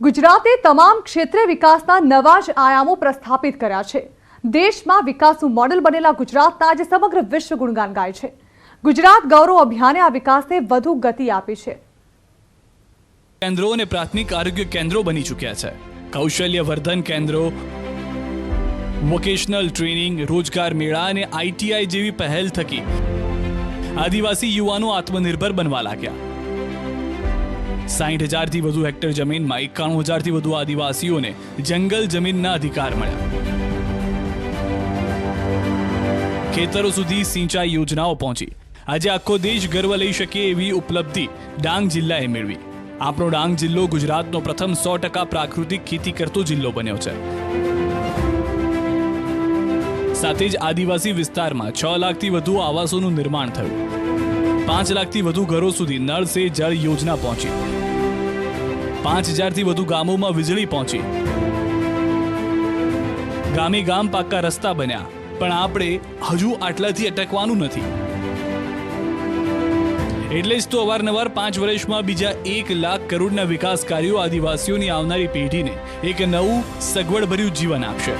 ગુજરાતે તમામ ક્ષેત્રે વિકાસના નવા જ આયામો પ્રસ્થાપિત કર્યા છે। દેશમાં વિકાસનું મોડેલ બનેલા ગુજરાતના આજે સમગ્ર વિશ્વ ગુણગાન ગાય છે। ગુજરાત ગૌરવ અભિયાને આ વિકાસને વધુ ગતિ આપી છે। કેન્દ્રો અને પ્રાથમિક આરોગ્ય કેન્દ્રો બની ચૂક્યા છે। કૌશલ્ય વર્ધન કેન્દ્રો, વોકેશનલ ટ્રેનિંગ, રોજગાર મેળા અને આઈટીઆઈ જેવી પહેલ થકી આદિવાસી યુવાનો આત્મનિર્ભર બનવા લાગ્યા। 60,000 થી વધુ હેક્ટર જમીનમાં 91,000 થી વધુ આદિવાસીઓને જંગલ જમીનના અધિકાર મળ્યા। ખેતરો સુધી સિંચાઈ યોજનાઓ પહોંચી। આજે આખો દેશ ગર્વ લઈ શકે એવી ઉપલબ્ધિ ડાંગ જિલ્લાએ મેળવી। આપણો ડાંગ જિલ્લો ગુજરાતનો પ્રથમ 100% પ્રાકૃતિક ખેતી કરતો જિલ્લો બન્યો છે। સાથે જ આદિવાસી વિસ્તારમાં 6 લાખથી વધુ આવાસોનું નિર્માણ થયું। 5 લાખથી વધુ ઘરો સુધી નળ સે જળ યોજના પહોંચી। 5,000 થી વધુ ગામોમાં વીજળી પહોંચી। ગામે ગામ પાક્કા રસ્તા બન્યા। પણ આપણે હજુ આટલાથી અટકવાનું નથી। એટલે જ તો અવારનવાર 5 વર્ષમાં બીજા 1 લાખ કરોડના વિકાસ કાર્યો આદિવાસીઓની આવનારી પેઢીને એક નવું સગવડભર્યું જીવન આપશે।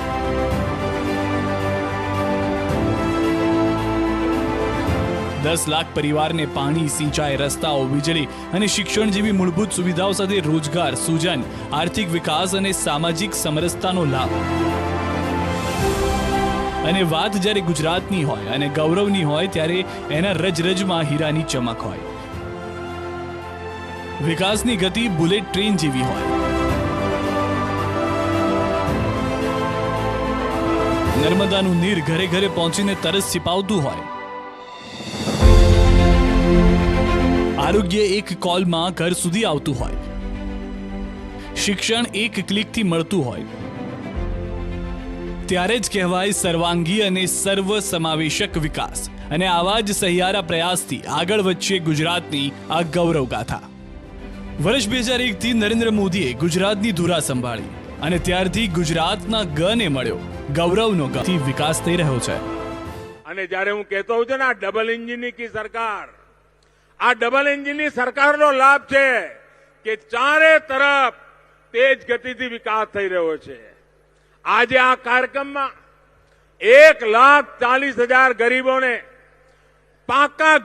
दस लाख परिवारने पानी, सिंचाई, रस्ताओं, वीजળી અને શિક્ષણ જેવી મૂળભૂત સુવિધાઓ સાથે રોજગાર, સૂજન, આર્થિક વિકાસ અને સામાજિક સમરસતાનો લાભ। અને વાત જ્યારે ગુજરાતની હોય અને ગૌરવની હોય ત્યારે એના રજરજમાં હીરાની ચમક હોય। વિકાસની ગતિ બુલેટ ટ્રેન જેવી હોય। નર્મદાનું નીર ઘરે ઘરે પહોંચીને તરસ छिपावતું હોય। આરોગ્ય એક કોલમાં ઘર સુધી આવતું હોય। શિક્ષણ એક ક્લિકથી મળતું હોય। ત્યારે જ કહેવાય સર્વાંગી અને સર્વ સમાવેશક વિકાસ। અને આવા જ સહિયારા પ્રયાસથી આગળ વધશે ગુજરાતની આ ગૌરવ ગાથા। વર્ષ 2001 થી નરેન્દ્ર મોદીએ ગુજરાતની ધુરા સંભાળી અને ત્યારથી ગુજરાતના ગને મળ્યો ગૌરવનો ગતિ વિકાસ થઈ રહ્યો છે। અને જ્યારે હું કહેતો હોઉં છું ને આ ડબલ એન્જિનની કી સરકાર, આ ડબલ એન્જિનની સરકારનો લાભ છે કે ચારે તરફ તેજ ગતિથી વિકાસ થઈ રહ્યો છે। આજે આ કાર્યક્રમમાં 1,40,000 ગરીબોને પાકા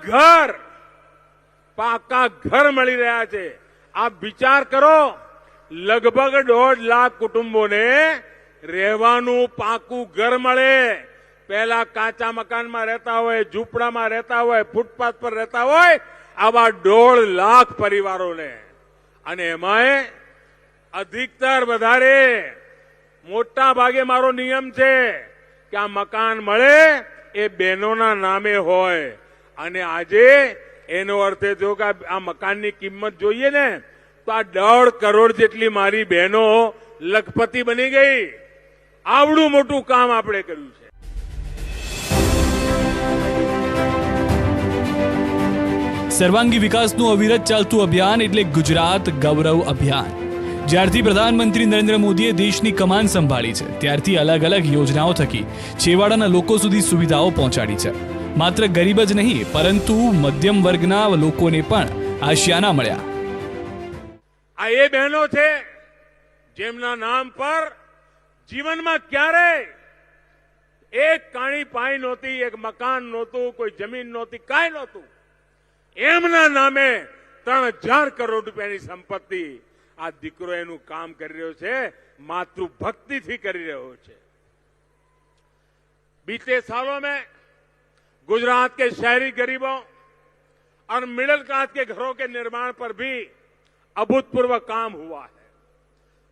ઘર મળી રહ્યા છે। આપ વિચાર કરો, લગભગ 1.5 લાખ કુટુંબોને રહેવાનું પાકું ઘર મળે। પહેલા કાચા મકાનમાં રહેતા હોય, ઝૂંપડામાં રહેતા હોય, ફૂટપાથ પર રહેતા હોય, આવા 1.5 લાખ પરિવારોને। અને એમાંય અધિકતર વધારે મોટા ભાગે મારો નિયમ છે કે આ મકાન મળે એ બહેનોના નામે હોય। અને આજે એનો અર્થ એ થયો કે આ મકાનની કિંમત જોઈએ ને તો આ 1.5 કરોડ જેટલી મારી બહેનો લખપતિ બની ગઈ। આવડું મોટું કામ આપણે કર્યું છે। સર્વાંગી વિકાસનું અવિરત ચાલતું અભિયાન એટલે ગુજરાત ગૌરવ અભિયાન। જ્યારથી પ્રધાનમંત્રી નરેન્દ્ર મોદીએ દેશની કમાન સંભાળી છે ત્યારથી અલગ અલગ યોજનાઓ થકી છેવાડાના લોકો સુધી સુવિધાઓ પહોંચાડી છે। માત્ર ગરીબ જ નહીં પરંતુ મધ્યમ વર્ગના લોકોને પણ આશિયાના મળ્યા। આ એ બહેનો છે જેમના નામ પર જીવનમાં ક્યારે એક કાણી પાઈ નહોતી, એક મકાન નહોતું, કોઈ જમીન નહોતી, કાંઈ નહોતું। એમના નામે 3,000 કરોડ રૂપિયાની સંપત્તિ આ દીકરો એનું કામ કરી રહ્યો છે, માતૃભક્તિથી કરી રહ્યો છે। बीते सालों में गुजरात के शहरी गरीबों और मिडिल क्लास के घरों के निर्माण पर भी अभूतपूर्व काम हुआ है।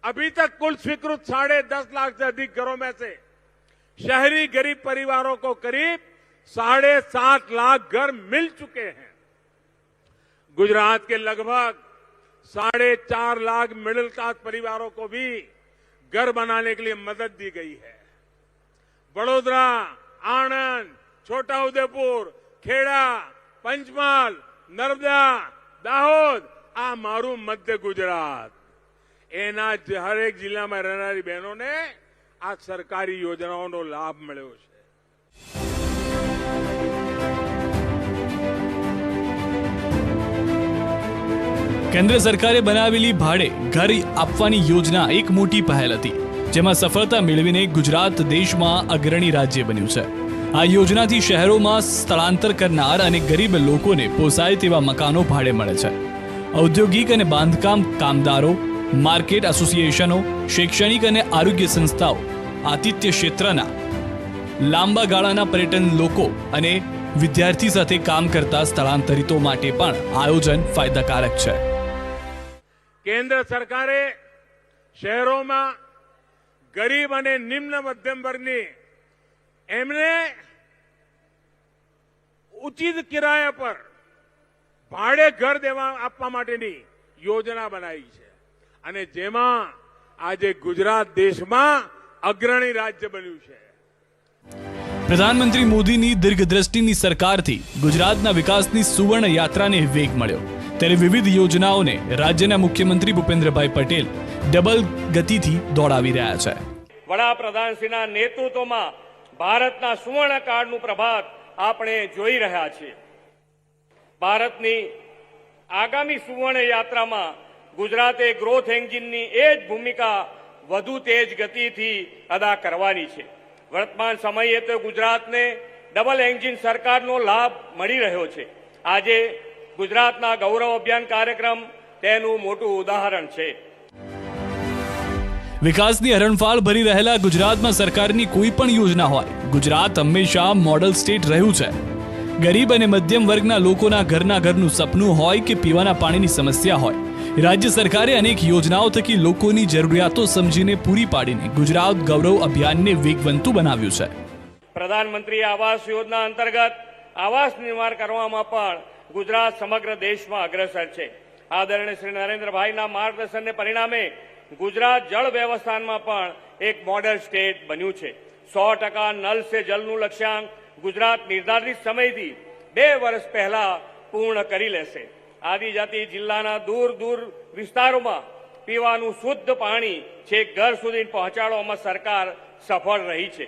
अभी तक कुल स्वीकृत 10.5 लाख से अधिक घरों में से शहरी गरीब परिवारों को करीब 7.5 लाख घर मिल चुके हैं। गुजरात के लगभग 4.5 लाख मिडिल क्लास परिवारों को भी घर बनाने के लिए मदद दी गई है। वडोदरा, आणंद, छोटा उदेपुर, खेड़ा, पंचमहाल, नर्मदा, दाहोद, आ मारू मध्य गुजरात, एना हरेक जिला में रहनारी बहनों ने आ सरकारी योजनाओं नो लाभ मळ्यो छे। કેન્દ્ર સરકારે બનાવેલી ભાડે ઘર આપવાની યોજના એક મોટી પહેલ હતી, જેમાં સફળતા મેળવીને ગુજરાત દેશમાં અગ્રણી રાજ્ય બન્યું છે. આ યોજનાથી શહેરોમાં સ્થળાંતર કરનાર અને ગરીબ લોકોને પોસાય તેવા મકાનો ભાડે મળે છે. ઔદ્યોગિક અને બાંધકામ કામદારો, માર્કેટ એસોસિએશનો, શૈક્ષણિક અને આરોગ્ય સંસ્થાઓ, આતિથ્ય ક્ષેત્રના લાંબા ગાળાના પર્યટન લોકો અને વિદ્યાર્થી સાથે કામ કરતા સ્થળાંતરિતો માટે પણ આયોજન ફાયદાકારક છે. કેન્દ્ર સરકારે શહેરોમાં ગરીબ અને નિમ્ન મધ્યમ વર્ગની એમને ઉચિત કિરાયા પર ભાડે ઘર દેવા આપવા માટેની યોજના બનાવી છે અને જેમાં આજે ગુજરાત દેશમાં અગ્રણી રાજ્ય બન્યું છે. પ્રધાનમંત્રી મોદીની દીર્ઘદ્રષ્ટિની સરકારથી ગુજરાતના વિકાસની સુવર્ણ યાત્રાને વેગ મળ્યો, ત્યારે વિવિધ યોજનાઓને રાજ્યના મુખ્યમંત્રી ભૂપેન્દ્રભાઈ પટેલ ડબલ ગતિથી દોડાવી રહ્યા છે. વડાપ્રધાનશ્રીના નેતૃત્વમાં ભારતના સુવર્ણ કાળનું પ્રભાત આપણે જોઈ રહ્યા છીએ. ભારતની આગામી સુવર્ણ યાત્રામાં ગુજરાતે ગ્રોથ એન્જિનની એ જ ભૂમિકા વધુ તેજ ગતિથી અદા કરવાની છે. વર્તમાન સમયે તો ગુજરાતને ડબલ એન્જિન સરકારનો લાભ મળી રહ્યો છે. આજે ગુજરાતના ગૌરવ અભિયાન કાર્યક્રમ તેનું મોટું ઉદાહરણ છે. વિકાસની હરણફાળ ભરી રહેલા ગુજરાતમાં સરકારની કોઈ પણ યોજના હોય, ગુજરાત હંમેશા મોડલ સ્ટેટ રહ્યું છે. ગરીબ અને મધ્યમ વર્ગના લોકોના ઘરનું સપનું હોય કે પીવાના પાણીની સમસ્યા હોય, રાજ્ય સરકારે અનેક યોજનાઓ થકી લોકોની જરૂરિયાતો સમજીને પૂરી પાડીને ગુજરાત ગૌરવ અભિયાનને વેગવંતું બનાવ્યું છે. પ્રધાનમંત્રી આવાસ યોજના અંતર્ગત આવાસ નિર્માણ કરવામાં પણ ગુજરાત સમગ્ર દેશમાં અગ્રેસર છે. આદરણીય શ્રી નરેન્દ્રભાઈના માર્ગદર્શનને પરિણામે ગુજરાત જળ વ્યવસ્થાનમાં પણ એક મોડેલ સ્ટેટ બન્યું છે. 100% નલ સે જલનું લક્ષ્યાંક ગુજરાત નિર્ધારિત સમયથી 2 વર્ષ પહેલા પૂર્ણ કરી લેશે. આદિજાતિ જિલ્લાના દૂર વિસ્તારોમાં પીવાનું શુદ્ધ પાણી છેક ઘર સુધી પહોંચાડવામાં સરકાર સફળ રહી છે.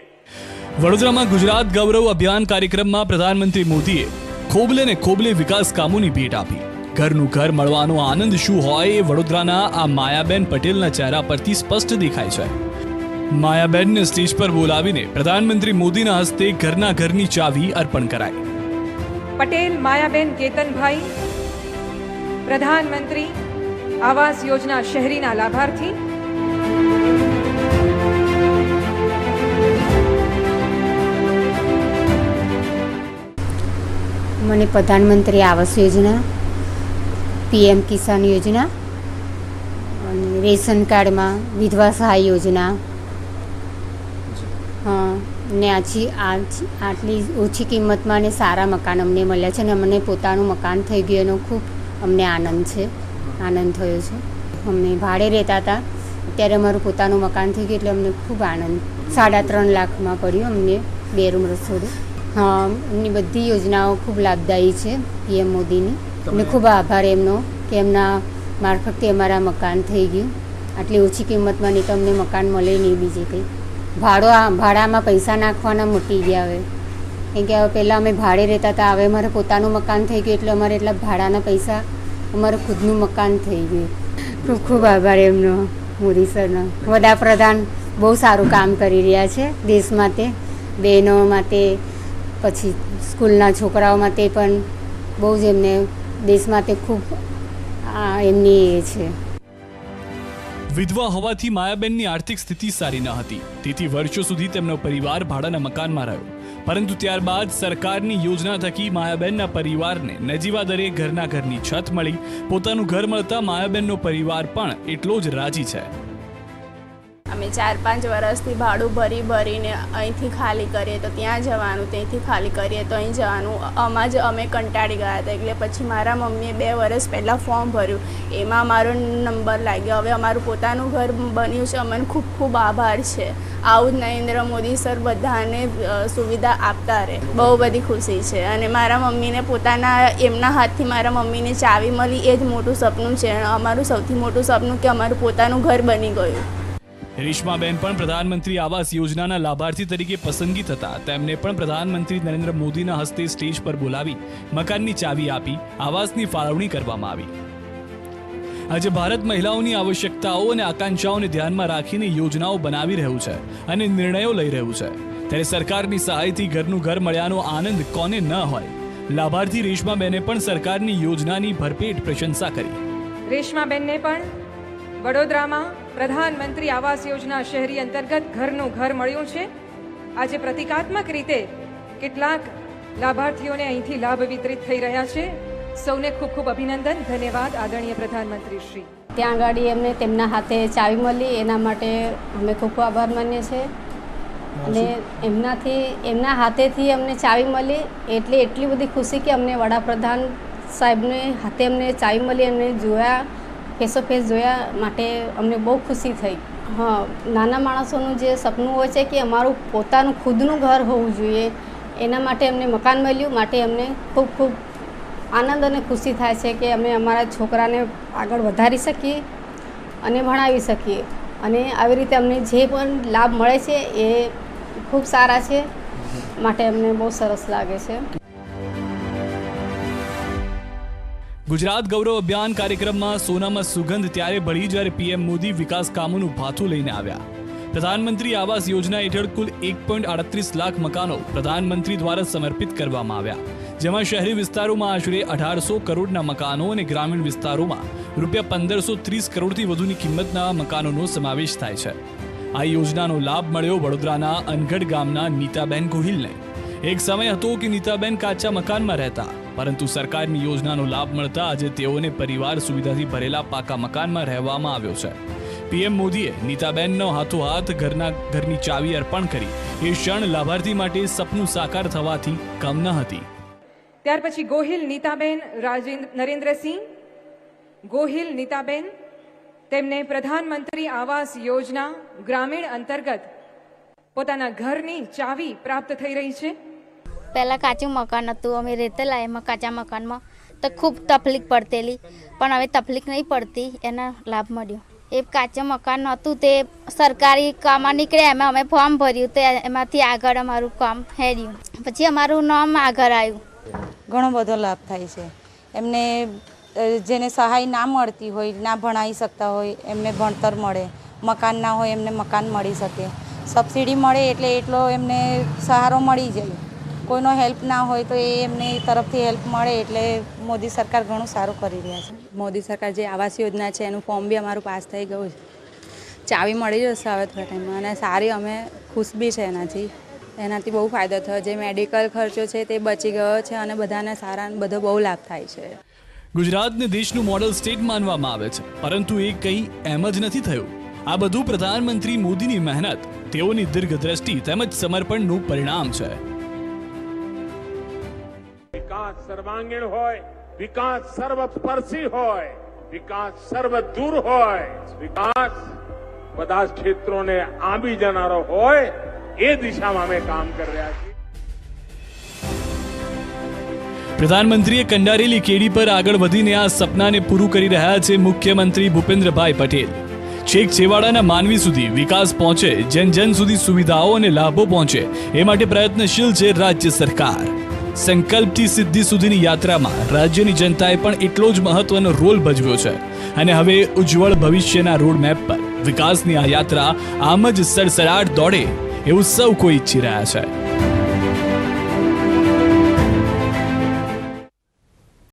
વડોદરામાં ગુજરાત ગૌરવ અભિયાન કાર્યક્રમમાં પ્રધાનમંત્રી મોદીએ ખોબલે ને ખોબલે વિકાસ કામોની ભેટ આપી. ઘરનું ઘર મળવાનો આનંદ શું હોય એ વડોદરાના આ માયાબેન પટેલના ચહેરા પરથી સ્પષ્ટ દેખાય છે. માયાબેનને સ્ટેજ પર બોલાવીને પ્રધાનમંત્રી મોદીના હસ્તે ઘરની ચાવી અર્પણ કરાઈ. પટેલ માયાબેન કેતનભાઈ, પ્રધાનમંત્રી આવાસ યોજના શહેરીના લાભાર્થી. મને પ્રધાનમંત્રી આવાસ યોજના, પીએમ કિસાન યોજના અને રેશન કાર્ડમાં વિધવા સહાય યોજના, ને આટલી ઓછી કિંમતમાં ને સારા મકાન અમને મળ્યા છે અને અમને પોતાનું મકાન થઈ ગયું એનો ખૂબ અમને આનંદ થયો છે. અમને ભાડે રહેતા હતા, અત્યારે અમારું પોતાનું મકાન થઈ ગયું એટલે અમને ખૂબ આનંદ. 3.5 લાખમાં પડ્યું અમને 2 રૂમ રસોડું. એમની બધી યોજનાઓ ખૂબ લાભદાયી છે પીએમ મોદીની. અમને ખૂબ આભાર એમનો કે એમના મારફતથી અમારા મકાન થઈ ગયું. આટલી ઓછી કિંમતમાં નહીં તો અમને મકાન મળે નહીં. બીજે કંઈ ભાડામાં પૈસા નાખવાના મૂકી ગયા હવે, કેમ કે હવે પહેલાં અમે ભાડે રહેતા હતા, હવે અમારે પોતાનું મકાન થઈ ગયું એટલે અમારે એટલા ભાડાના પૈસા અમારું ખુદનું મકાન થઈ ગયું. ખૂબ ખૂબ આભાર એમનો, મોદી સરનો. વડાપ્રધાન બહુ સારું કામ કરી રહ્યા છે દેશ માટે, બહેનો માટે, પછી સ્કૂલના છોકરાઓ માટે પણ બહુ જ એમને દેશ માટે ખૂબ એમની એ છે. વિધવા હોવાથી માયાબેનની આર્થિક સ્થિતિ સારી ન હતી, તેથી વર્ષો સુધી તેમનો પરિવાર ભાડાના મકાનમાં રહ્યો. પરંતુ ત્યારબાદ સરકારની યોજના થકી માયાબેનના પરિવારને નજીવા દરે ઘરની છત મળી. પોતાનું ઘર મળતા માયાબેનનો પરિવાર પણ એટલો જ રાજી છે. અમે 4-5 વર્ષથી ભાડું ભરીને અહીંથી ખાલી કરીએ તો ત્યાં જવાનું, ત્યાંથી ખાલી કરીએ તો અહીં જવાનું, આમાં જ અમે કંટાળી ગયા હતા. એટલે પછી મારા મમ્મીએ 2 વર્ષ પહેલાં ફોર્મ ભર્યું, એમાં અમારો નંબર લાગ્યો. હવે અમારું પોતાનું ઘર બન્યું છે. અમને ખૂબ ખૂબ આભાર છે. આવું જ નરેન્દ્ર મોદી સર બધાને સુવિધા આપતા રહે. બહુ બધી ખુશી છે. અને મારા મમ્મીને એમના હાથથી મારા મમ્મીને ચાવી મળી, એ જ મોટું સપનું છે. અમારું સૌથી મોટું સપનું કે અમારું પોતાનું ઘર બની ગયું. રેશમાબેન પણ પ્રધાનમંત્રી આવાસ યોજનાના લાભાર્થી તરીકે પસંદગી થતા તેમને પણ પ્રધાનમંત્રી નરેન્દ્ર મોદીના હસ્તે સ્ટેજ પર બોલાવી મકાનની ચાવી આપી આવાસની ફાળવણી કરવામાં આવી. આજે ભારત મહિલાઓની આવશ્યકતાઓ અને આકાંક્ષાઓને ધ્યાનમાં રાખીને યોજનાઓ બનાવી રહ્યું છે અને નિર્ણયો લઈ રહ્યું છે, ત્યારે સરકારની સહાયથી ઘરનું ઘર મળ્યાનો આનંદ કોને ન હોય. લાભાર્થી રેશમાબેને પણ સરકારની યોજનાની ભરપેટ પ્રશંસા કરી. રેશમાબેનને પણ વડોદરામાં પ્રધાનમંત્રી આવાસ યોજના શહેરી અંતર્ગત ઘરનું ઘર મળ્યું છે. આજે પ્રતિકાત્મક રીતે કેટલાક લાભાર્થીઓને અહીંથી લાભ વિતરિત થઈ રહ્યા છે. સૌને ખૂબ ખૂબ અભિનંદન, ધન્યવાદ આદરણીય પ્રધાનમંત્રી શ્રી. ત્યાં આગળ એમને તેમના હાથે ચાવી મળી, એના માટે અમે ખૂબ ખૂબ આભાર માનીએ છીએ. અને એમના હાથેથી અમને ચાવી મળી એટલે એટલી બધી ખુશી કે અમને વડાપ્રધાન સાહેબને હાથે અમને ચાવી મળી, અમને જોયા, ફેસો ફેસ જોયા માટે અમને બહુ ખુશી થઈ. હા, નાના માણસોનું જે સપનું હોય છે કે અમારું પોતાનું ખુદનું ઘર હોવું જોઈએ, એના માટે અમને મકાન મળ્યું, માટે અમને ખૂબ ખૂબ આનંદ અને ખુશી થાય છે કે અમે અમારા છોકરાને આગળ વધારી શકીએ અને ભણાવી શકીએ. અને આવી રીતે અમને જે પણ લાભ મળે છે એ ખૂબ સારા છે, માટે અમને બહુ સરસ લાગે છે. ગુજરાત ગૌરવ અભિયાન કાર્યક્રમમાં સોનામાં સુગંધ ત્યારે ભળી જ્યારે પીએમ મોદી વિકાસ કામોનું ભાથું લઈને આવ્યા. પ્રધાનમંત્રી આવાસ યોજના હેઠળ કુલ 1.38 લાખ મકાનો પ્રધાનમંત્રી દ્વારા સમર્પિત કરવામાં આવ્યા, જેમાં શહેરી વિસ્તારોમાં આશરે 1800 કરોડના મકાનો અને ગ્રામીણ વિસ્તારોમાં રૂપિયા 1530 કરોડથી વધુની કિંમતના મકાનોનો સમાવેશ થાય છે. આ યોજનાનો લાભ મળ્યો વડોદરાના અનગઢ ગામના નીતાબેન ગોહિલને. એક સમય હતો કે નીતાબેન કાચા મકાનમાં રહેતા, પરંતુ સરકારની યોજનાનો લાભ મળતા આજે તેઓને પરિવાર સુવિધાથી ભરેલા પાકા મકાનમાં રહેવામાં આવ્યો છે. પીએમ મોદીએ નીતાબેનનો હાથોહાથ ઘરની ચાવી અર્પણ કરી. એ ક્ષણ લાભાર્થી માટે સપનું સાકાર થવાથી કમ ન હતી. ત્યાર પછી ગોહિલ નીતાબેન નરેન્દ્રસિંહ ગોહિલ નીતાબેન, તેમને પ્રધાનમંત્રી આવાસ યોજના ગ્રામીણ અંતર્ગત પોતાના ઘરની ચાવી પ્રાપ્ત થઈ રહી છે. પહેલાં કાચું મકાન હતું, અમે રહેતેલા એમાં કાચા મકાનમાં તો ખૂબ તકલીફ પડતેલી, પણ હવે તકલીફ નહીં પડતી, એના લાભ મળ્યો. એ કાચું મકાન હતું તે સરકારી કામમાં નીકળ્યા, એમાં અમે ફોર્મ ભર્યું તો એમાંથી આગળ અમારું કામ હેડ્યું, પછી અમારું નામ આગળ આવ્યું. ઘણો બધો લાભ થાય છે. એમને જેને સહાય ના મળતી હોય, ના ભણાવી શકતા હોય, એમને ભણતર મળે, મકાન ના હોય એમને મકાન મળી શકે, સબસિડી મળે એટલે એટલો એમને સહારો મળી જાય. કોઈનો હેલ્પ ના હોય તો એ એમને તરફથી હેલ્પ મળે, એટલે મોદી સરકાર ઘણું સારું કરી રહ્યા છે. મોદી સરકાર જે આવાસ યોજના છે એનું ફોર્મ બી અમારું પાસ થઈ ગયું છે, ચાવી મળી જશે હવે થોડા ટાઈમમાં, અને સારી અમે ખુશ બી છે એનાથી બહુ ફાયદો થયો. જે મેડિકલ ખર્ચો છે તે બચી ગયો છે અને બધાને સારા બધો બહુ લાભ થાય છે. ગુજરાતને દેશનું મોડલ સ્ટેટ માનવામાં આવે છે, પરંતુ એ કંઈ એમ જ નથી થયું. આ બધું પ્રધાનમંત્રી મોદીની મહેનત, તેઓની દીર્ઘદ્રષ્ટિ તેમજ સમર્પણનું પરિણામ છે. વિકાસ સર્વાંગીણ હોય, વિકાસ સર્વસ્પર્શી હોય, વિકાસ સર્વદૂર હોય, વિકાસ બધા ક્ષેત્રોને આંબી જનારો હોય, એ દિશામાં અમે કામ કરી રહ્યા છીએ. પ્રધાનમંત્રીએ કંડારેલી કેડી પર આગળ વધીને આ સપનાને પૂરું કરી રહ્યા છે મુખ્યમંત્રી ભૂપેન્દ્રભાઈ પટેલ. છેક છેવાડાના માનવી સુધી વિકાસ પહોંચે, જન જન સુધી સુવિધાઓ અને લાભો પહોંચે, એ માટે પ્રયત્નશીલ છે રાજ્ય સરકાર. સંકલ્પથી સિદ્ધિ સુધીની યાત્રામાં રાજ્યની જનતાએ પણ એટલો જ મહત્વનો રોલ ભજવ્યો છે, અને હવે ઉજ્જવળ ભવિષ્યના રોડમેપ પર વિકાસની આ યાત્રા આમ જ સડસડાટ દોડે એવું સૌ કોઈ ઈચ્છી રહ્યા છે.